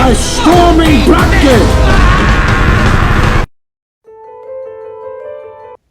a storming bracket!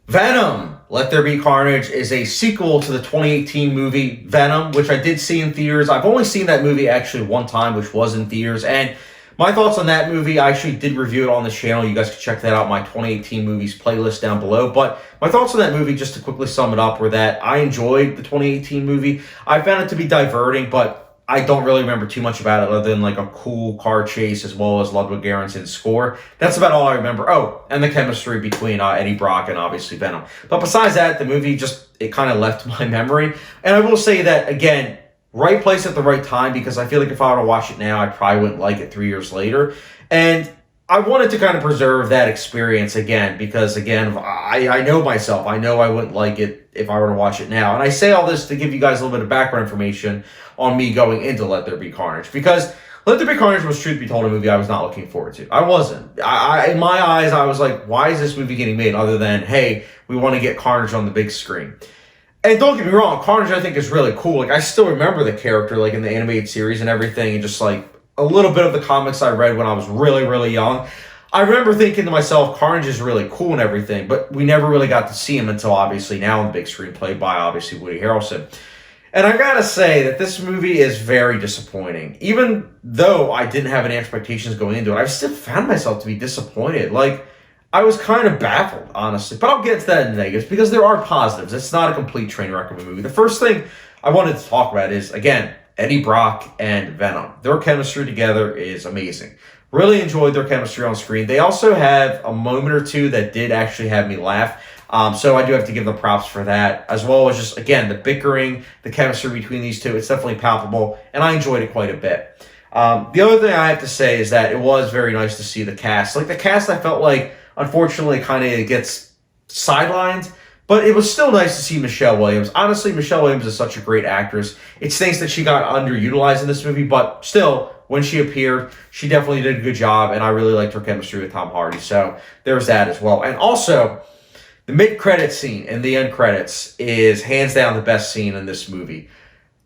Venom, Let There Be Carnage is a sequel to the 2018 movie Venom, which I did see in theaters. I've only seen that movie actually one time, which was in theaters, and my thoughts on that movie, I actually did review it on this channel. You guys can check that out, my 2018 movies playlist down below. But my thoughts on that movie, just to quickly sum it up, were that I enjoyed the 2018 movie. I found it to be diverting, but I don't really remember too much about it other than like a cool car chase as well as Ludwig Göransson's score. That's about all I remember. Oh, and the chemistry between Eddie Brock and obviously Venom. But besides that, the movie just, it kind of left my memory. And I will say that, again, right place at the right time, because I feel like if I were to watch it now, I probably wouldn't like it 3 years later. And I wanted to kind of preserve that experience again, because again, I know myself. I know I wouldn't like it if I were to watch it now. And I say all this to give you guys a little bit of background information on me going into Let There Be Carnage, because Let There Be Carnage was, truth be told, a movie I was not looking forward to. I wasn't. In my eyes, I was like, why is this movie getting made other than, hey, we want to get Carnage on the big screen? And don't get me wrong, Carnage I think is really cool. Like, I still remember the character, like, in the animated series and everything, and just, like, a little bit of the comics I read when I was really, really young. I remember thinking to myself, Carnage is really cool and everything, but we never really got to see him until, obviously, now on the big screen, played by, obviously, Woody Harrelson. And I gotta say that this movie is very disappointing. Even though I didn't have any expectations going into it, I still found myself to be disappointed. Like, I was kind of baffled, honestly. But I'll get to that in the negatives, because there are positives. It's not a complete train wreck of a movie. The first thing I wanted to talk about is, again, Eddie Brock and Venom. Their chemistry together is amazing. Really enjoyed their chemistry on screen. They also have a moment or two that did actually have me laugh. So I do have to give them props for that, as well as just, again, the bickering, the chemistry between these two. It's definitely palpable, and I enjoyed it quite a bit. The other thing I have to say is that it was very nice to see the cast. Like, the cast, I felt like, unfortunately, kind of gets sidelined, but it was still nice to see Michelle Williams. Honestly, Michelle Williams is such a great actress. It stinks that she got underutilized in this movie, but still, when she appeared, she definitely did a good job, and I really liked her chemistry with Tom Hardy, so there's that as well. And also, the mid-credits scene and the end credits is hands down the best scene in this movie.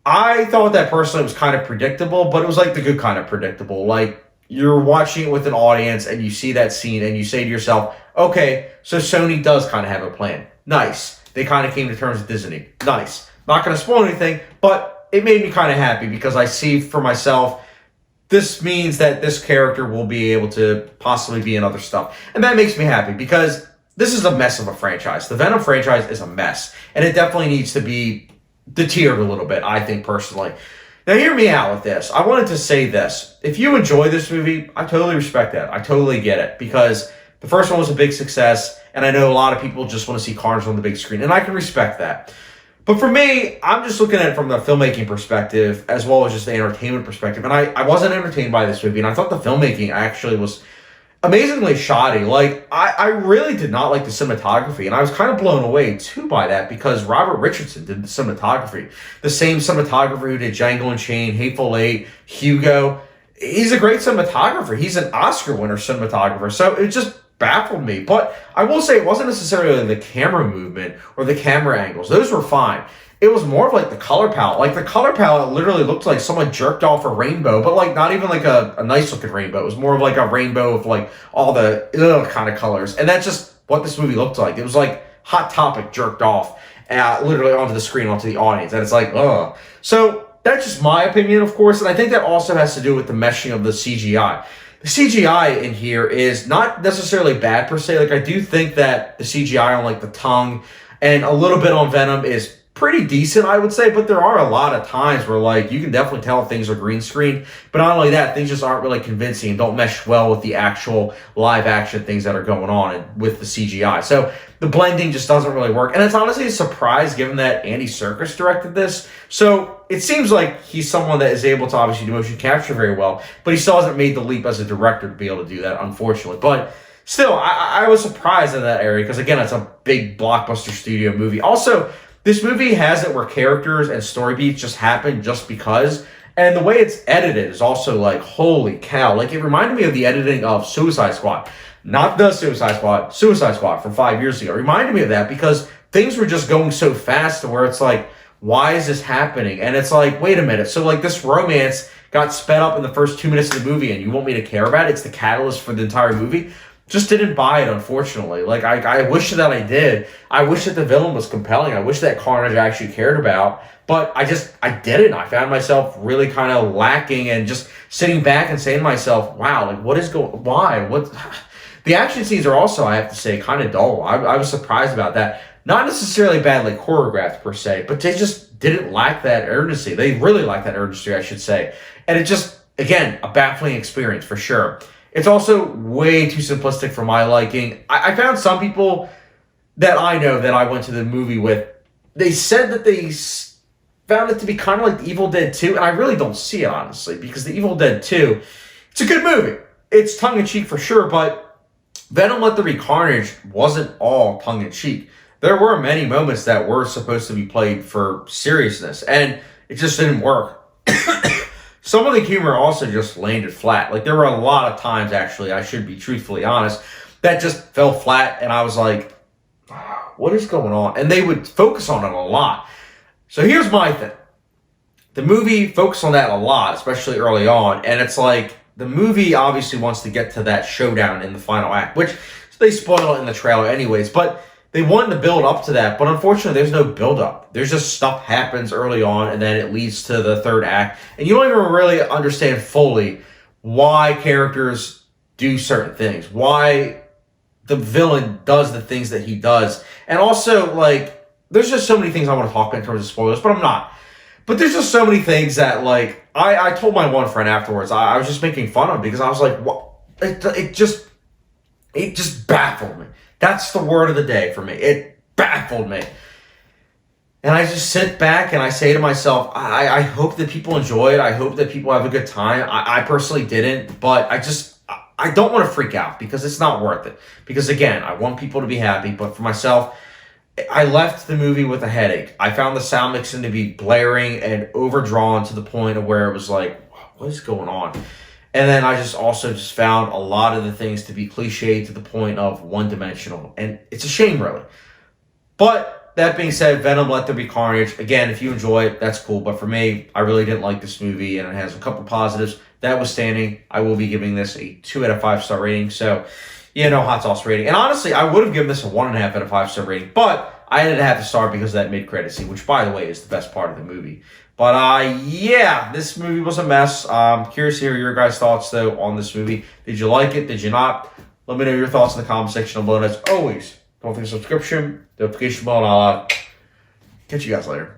I thought that personally was kind of predictable, but it was like the good kind of predictable. Like, you're watching it with an audience and you see that scene and you say to yourself, okay, so Sony does kind of have a plan. Nice. They kind of came to terms with Disney. Nice. Not going to spoil anything, but it made me kind of happy because I see for myself, this means that this character will be able to possibly be in other stuff. And that makes me happy because this is a mess of a franchise. The Venom franchise is a mess, and it definitely needs to be deterred a little bit, I think, personally. Now, hear me out with this. I wanted to say this. If you enjoy this movie, I totally respect that. I totally get it, because the first one was a big success, and I know a lot of people just want to see Carnage on the big screen, and I can respect that. But for me, I'm just looking at it from the filmmaking perspective, as well as just the entertainment perspective, and I wasn't entertained by this movie, and I thought the filmmaking actually was amazingly shoddy. Like, I really did not like the cinematography, and I was kind of blown away, too, by that, because Robert Richardson did the cinematography. The same cinematographer who did Django Unchained, Hateful Eight, Hugo. He's a great cinematographer. He's an Oscar winner cinematographer, so it just baffled me. But I will say it wasn't necessarily the camera movement or the camera angles. Those were fine. It was more of like the color palette. Like, the color palette literally looked like someone jerked off a rainbow, but like not even like a nice looking rainbow. It was more of like a rainbow of like all the kind of colors. And that's just what this movie looked like. It was like Hot Topic jerked off literally onto the screen, onto the audience. And it's like, ugh. So that's just my opinion, of course. And I think that also has to do with the meshing of the CGI. The CGI in here is not necessarily bad per se. Like, I do think that the CGI on like the tongue and a little bit on Venom is pretty decent, I would say, but there are a lot of times where, like, you can definitely tell things are green screen, but not only that, things just aren't really convincing and don't mesh well with the actual live action things that are going on and with the CGI. So the blending just doesn't really work, and it's honestly a surprise given that Andy Serkis directed this. So it seems like he's someone that is able to obviously do motion capture very well, but he still hasn't made the leap as a director to be able to do that, unfortunately. But still, I was surprised in that area because, again, it's a big blockbuster studio movie. Also, this movie has it where characters and story beats just happen just because. And the way it's edited is also like, holy cow. Like, it reminded me of the editing of Suicide Squad. Not the Suicide Squad, Suicide Squad from 5 years ago. It reminded me of that because things were just going so fast to where it's like, why is this happening? And it's like, wait a minute. So, like, this romance got sped up in the first 2 minutes of the movie and you want me to care about it, it's the catalyst for the entire movie. Just didn't buy it, unfortunately. Like, I wish that I did. I wish that the villain was compelling. I wish that Carnage I actually cared about. But I didn't. I found myself really kind of lacking and just sitting back and saying to myself, wow, like, what is going, why? What? The action scenes are also, I have to say, kind of dull. I was surprised about that. Not necessarily badly choreographed, per se, but they just didn't lack that urgency. They really lacked that urgency, I should say. And it just, again, a baffling experience, for sure. It's also way too simplistic for my liking. I found some people that I know that I went to the movie with, they said that they found it to be kind of like The Evil Dead 2, and I really don't see it, honestly, because The Evil Dead 2, it's a good movie. It's tongue-in-cheek for sure, but Venom Let There Be Carnage wasn't all tongue-in-cheek. There were many moments that were supposed to be played for seriousness, and it just didn't work. Some of the humor also just landed flat. Like, there were a lot of times, actually, I should be truthfully honest, that just fell flat, and I was like, what is going on? And they would focus on it a lot. So here's my thing. The movie focused on that a lot, especially early on, and it's like, the movie obviously wants to get to that showdown in the final act, which they spoil it in the trailer anyways, but they wanted to build up to that, but unfortunately, there's no build up. There's just stuff happens early on, and then it leads to the third act, and you don't even really understand fully why characters do certain things, why the villain does the things that he does, and also, like, there's just so many things I want to talk about in terms of spoilers, but I'm not. But there's just so many things that, like, I told my one friend afterwards, I was just making fun of him because I was like, what? It just baffled me. That's the word of the day for me. It baffled me. And I just sit back and I say to myself, I hope that people enjoy it. I hope that people have a good time. I personally didn't, but I don't want to freak out because it's not worth it. Because again, I want people to be happy, but for myself, I left the movie with a headache. I found the sound mixing to be blaring and overdrawn to the point of where it was like, what is going on? And then I also found a lot of the things to be cliche to the point of one-dimensional. And it's a shame, really. But that being said, Venom Let There Be Carnage. Again, if you enjoy it, that's cool. But for me, I really didn't like this movie, and it has a couple positives. That withstanding, I will be giving this a 2 out of 5 star rating. So, no hot sauce rating. And honestly, I would have given this a 1.5 out of 5 star rating. But I ended up having to start because of that mid-credit scene, which, by the way, is the best part of the movie. But, this movie was a mess. Curious to hear your guys' thoughts, though, on this movie. Did you like it? Did you not? Let me know your thoughts in the comment section below. And as always, don't forget subscription, notification bell, and I'll catch you guys later.